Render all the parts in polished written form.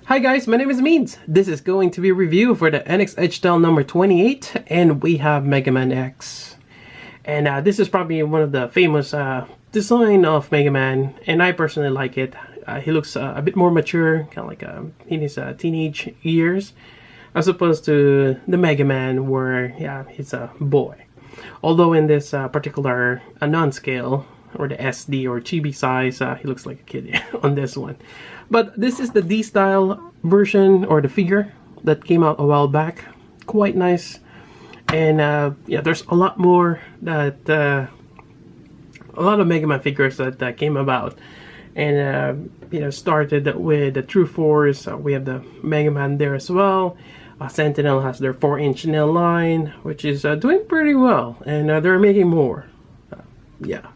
Hi guys, my name is Means. This is going to be a review for the NX Edgestyle number 28, and we have Megaman X. And this is probably one of the famous design of Megaman, and I personally like it. He looks a bit more mature, kind of like in his teenage years, as opposed to the Megaman where, yeah, he's a boy. Although in this particular non-scale, or the SD or chibi size, he looks like a kid on this one. But this is the D-style version, or the figure that came out a while back. Quite nice. And yeah, there's a lot more that a lot of Mega Man figures that came about, and you know, started with the True Force. We have the Mega Man there as well. Sentinel has their 4-inch nail line, which is doing pretty well, and they're making more. Yeah.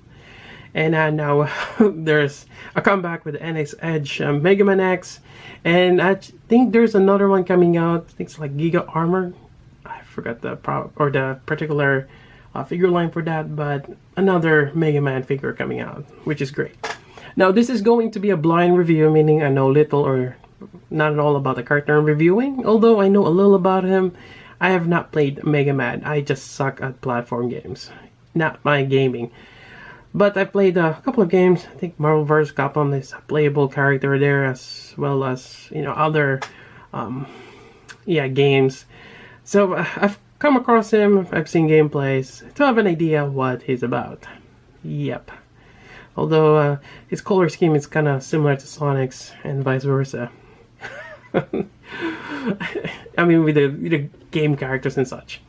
And now there's a comeback with the NX Edge Mega Man X, and I think there's another one coming out. I think it's like Giga Armor. I forgot the the particular figure line for that, but another Mega Man figure coming out, which is great. Now this is going to be a blind review, meaning I know little or not at all about the character I'm reviewing. Although I know a little about him, I have not played Mega Man. I just suck at platform games, not my gaming. But I played a couple of games. I think Marvel vs. Capcom is a playable character there, as well as, you know, other yeah, games. So I've come across him, I've seen gameplays to have an idea what he's about. Yep. Although his color scheme is kind of similar to Sonic's and vice versa. I mean, with the game characters and such.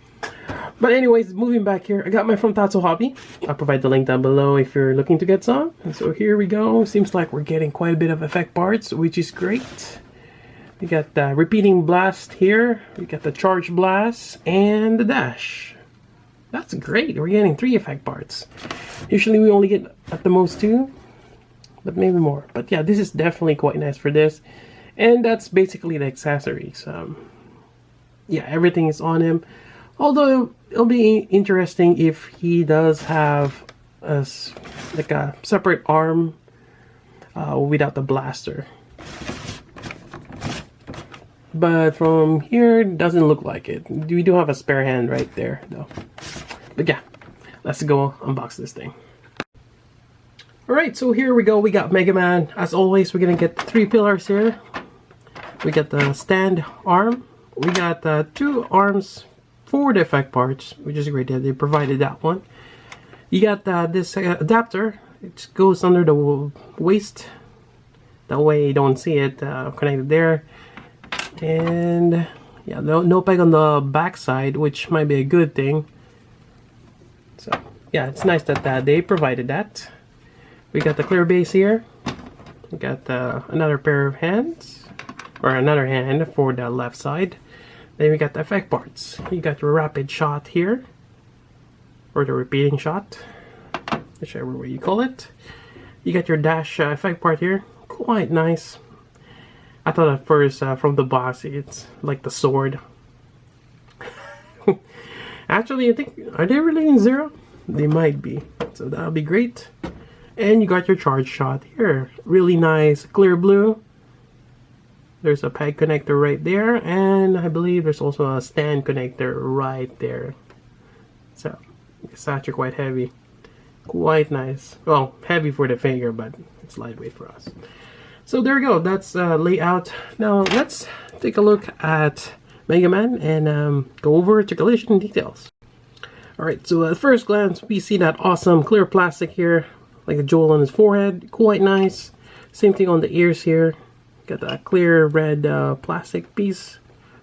But anyways, moving back here, I got my from Tatsu Hobby. I'll provide the link down below if you're looking to get some. And so here we go. Seems like we're getting quite a bit of effect parts, which is great. We got the repeating blast here. We got the charge blast and the dash. That's great. We're getting 3 effect parts. Usually we only get at the most 2, but maybe more. But yeah, this is definitely quite nice for this. And that's basically the accessories. Yeah, everything is on him. Although it'll be interesting if he does have like a separate arm without the blaster. But from here, it doesn't look like it. We do have a spare hand right there, though. But yeah, let's go unbox this thing. Alright, so here we go. We got Mega Man. As always, we're gonna get 3 pillars here. We got the stand arm. We got 2 arms for the effect parts, which is great that they provided that one. You got this adapter. It goes under the waist. That way you don't see it connected there. And yeah, no peg on the back side, which might be a good thing. So yeah, it's nice that they provided that. We got the clear base here. We got another pair of hands, or another hand for the left side. Then we got the effect parts. You got your rapid shot here, or the repeating shot, whichever way you call it. You got your dash effect part here. Quite nice. I thought at first from the box it's like the sword. Actually, I think, are they really in 0? They might be. So that'll be great. And you got your charge shot here. Really nice clear blue. There's a peg connector right there, and I believe there's also a stand connector right there. So it's actually quite heavy. Quite nice. Well, heavy for the finger, but it's lightweight for us. So there we go. That's layout. Now let's take a look at Mega Man and go over articulation details. Alright, so at first glance we see that awesome clear plastic here, like the jewel on his forehead. Quite nice. Same thing on the ears here. Got a clear red plastic piece.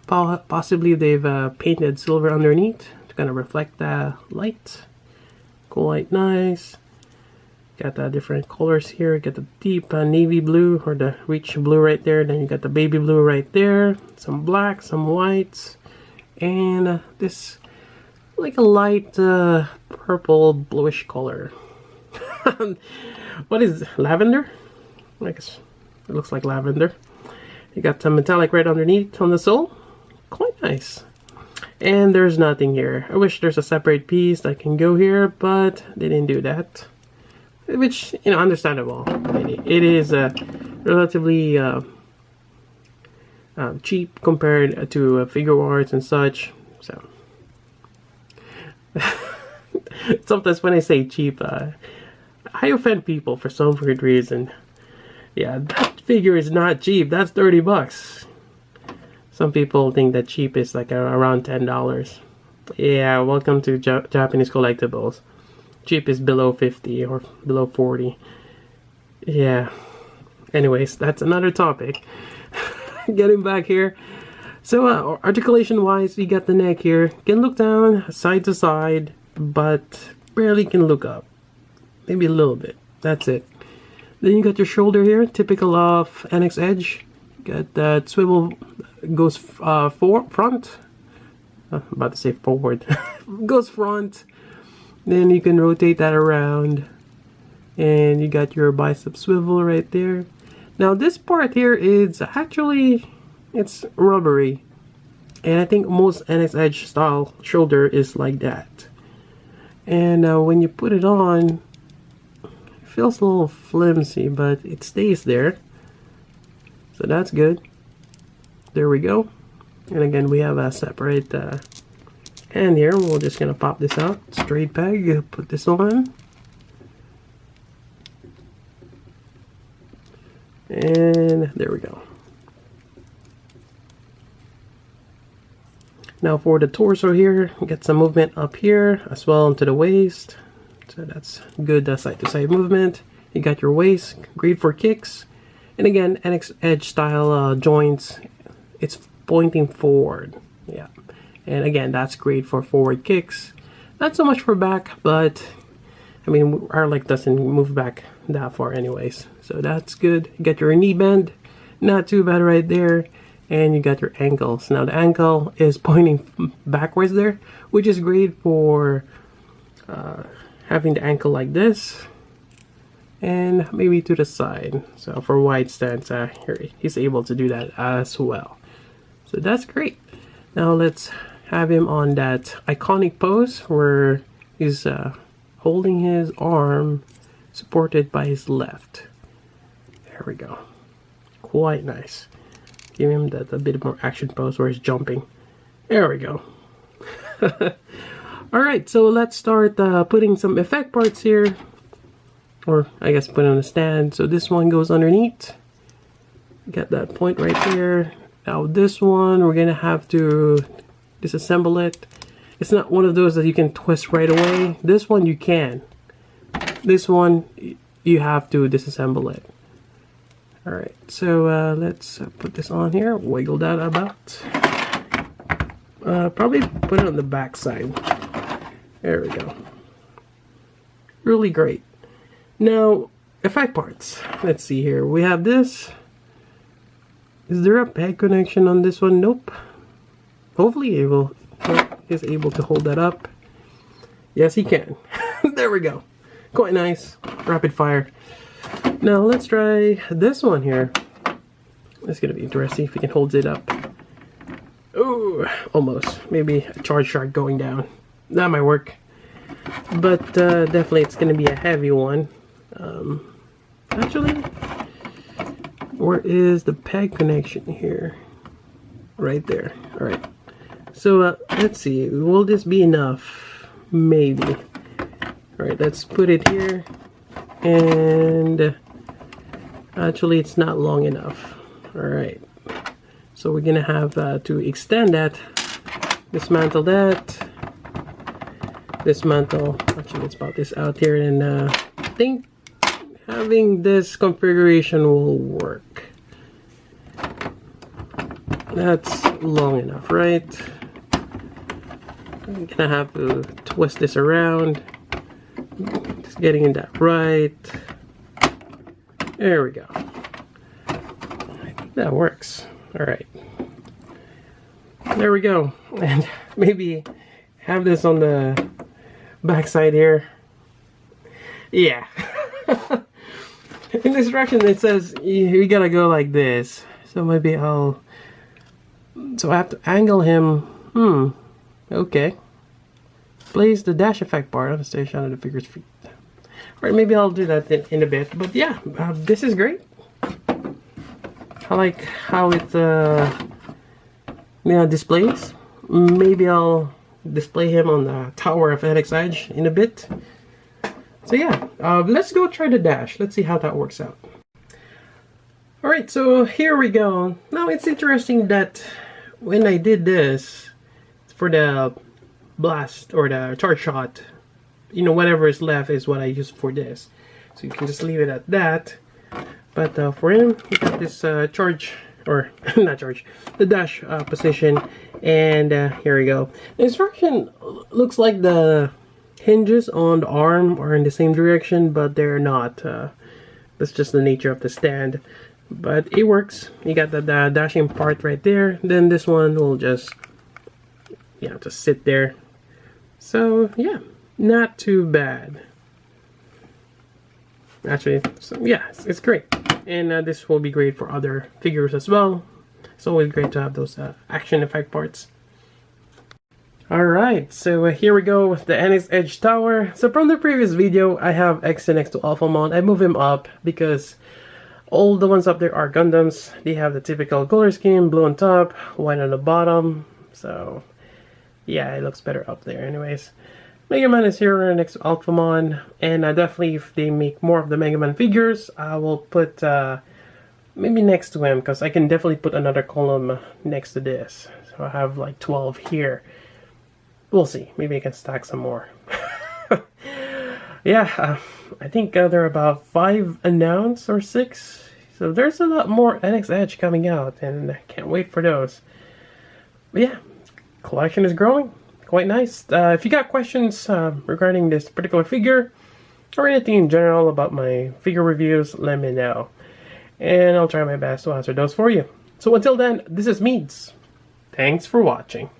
Possibly they've painted silver underneath to kind of reflect the light. Quite nice. Got different colors here. Got the deep navy blue, or the rich blue right there. Then you got the baby blue right there. Some black, some whites, and this like a light purple bluish color. What is it? Lavender? I guess it looks like lavender. You got some metallic red underneath on the sole. Quite nice. And there's nothing here. I wish there's a separate piece that can go here, but they didn't do that. Which, you know, understandable. I mean, it is relatively cheap compared to figure arts and such. So sometimes when I say cheap, I offend people for some weird reason. Yeah, that figure is not cheap. That's $30. Some people think that cheap is like around $10. Yeah, welcome to Japanese collectibles. Cheap is below 50 or below 40. Yeah. Anyways, that's another topic. Getting back here. So, articulation wise, you got the neck here. Can look down side to side, but barely can look up. Maybe a little bit. That's it. Then you got your shoulder here, typical of NX Edge. Got that swivel goes front. About to say forward. Goes front. Then you can rotate that around. And you got your bicep swivel right there. Now this part here is actually, it's rubbery. And I think most NX Edge style shoulder is like that. And when you put it on, it feels a little flimsy, but it stays there. So that's good. There we go. And again, we have a separate hand here. We're just gonna pop this out. Straight peg, put this on. And there we go. Now for the torso here, get some movement up here as well into the waist. So that's good side to side movement. You got your waist, great for kicks. And again, NX Edge style joints, it's pointing forward. Yeah. And again, that's great for forward kicks. Not so much for back, but I mean, our leg doesn't move back that far anyways. So that's good. You got your knee bend, not too bad right there. And you got your ankles. Now the ankle is pointing backwards there, which is great for having the ankle like this. And maybe to the side. So for wide stance, here he's able to do that as well. So that's great. Now let's have him on that iconic pose where he's holding his arm supported by his left. There we go. Quite nice. Give him that a bit more action pose where he's jumping. There we go. Alright, so let's start putting some effect parts here. Or I guess put it on a stand. So this one goes underneath. Get that point right there. Now this one, we're gonna have to disassemble it. It's not one of those that you can twist right away. This one you can. This one, you have to disassemble it. Alright, so let's put this on here. Wiggle that about. Probably put it on the back side. There we go. Really great. Now, effect parts. Let's see here. We have this. Is there a peg connection on this one? Nope. Hopefully he's able to hold that up. Yes, he can. There we go. Quite nice. Rapid fire. Now, let's try this one here. It's going to be interesting if he can hold it up. Ooh, almost. Maybe a charge shark going down. That might work. But definitely it's going to be a heavy one. Actually, where is the peg connection here? Right there. Alright. So let's see. Will this be enough? Maybe. Alright, let's put it here. And actually it's not long enough. Alright. So we're gonna have to extend that. Dismantle that. Dismantle. Actually, let's pop this out here, and I think having this configuration will work. That's long enough, right? I'm gonna have to twist this around. Just getting in that right. There we go. I think that works. Alright. There we go. And maybe have this on the backside here. Yeah. In the instruction it says you gotta go like this. So maybe so I have to angle him. Okay. Place the dash effect bar on the station under the figure's feet. Alright, maybe I'll do that in a bit. But yeah, this is great. I like how it displays. Maybe I'll display him on the Tower of NX Edge in a bit. So yeah, let's go try the dash. Let's see how that works out. Alright, so here we go. Now it's interesting that when I did this for the blast or the charge shot, you know, whatever is left is what I use for this. So you can just leave it at that. But for him, we got this charge, or not charge, the dash position. And here we go. The instruction looks like the hinges on the arm are in the same direction, but they're not. That's just the nature of the stand. But it works. You got the dashing part right there. Then this one will just, just sit there. So yeah, not too bad. Actually, so, yeah, it's great. And this will be great for other figures as well. It's always great to have those action effect parts. Alright, so here we go with the NX Edge Tower. So from the previous video, I have X next to Alpha Mount. I move him up because all the ones up there are Gundams. They have the typical color scheme, blue on top, white on the bottom. So yeah, it looks better up there anyways. Megaman is here next to Alphamon, and definitely if they make more of the Megaman figures, I will put maybe next to him, because I can definitely put another column next to this. So I have like 12 here. We'll see. Maybe I can stack some more. Yeah, I think there are about 5 announced or 6. So there's a lot more NX Edge coming out, and I can't wait for those. But yeah, collection is growing. Quite nice. If you got questions regarding this particular figure or anything in general about my figure reviews, let me know. And I'll try my best to answer those for you. So until then, this is Meads. Thanks for watching.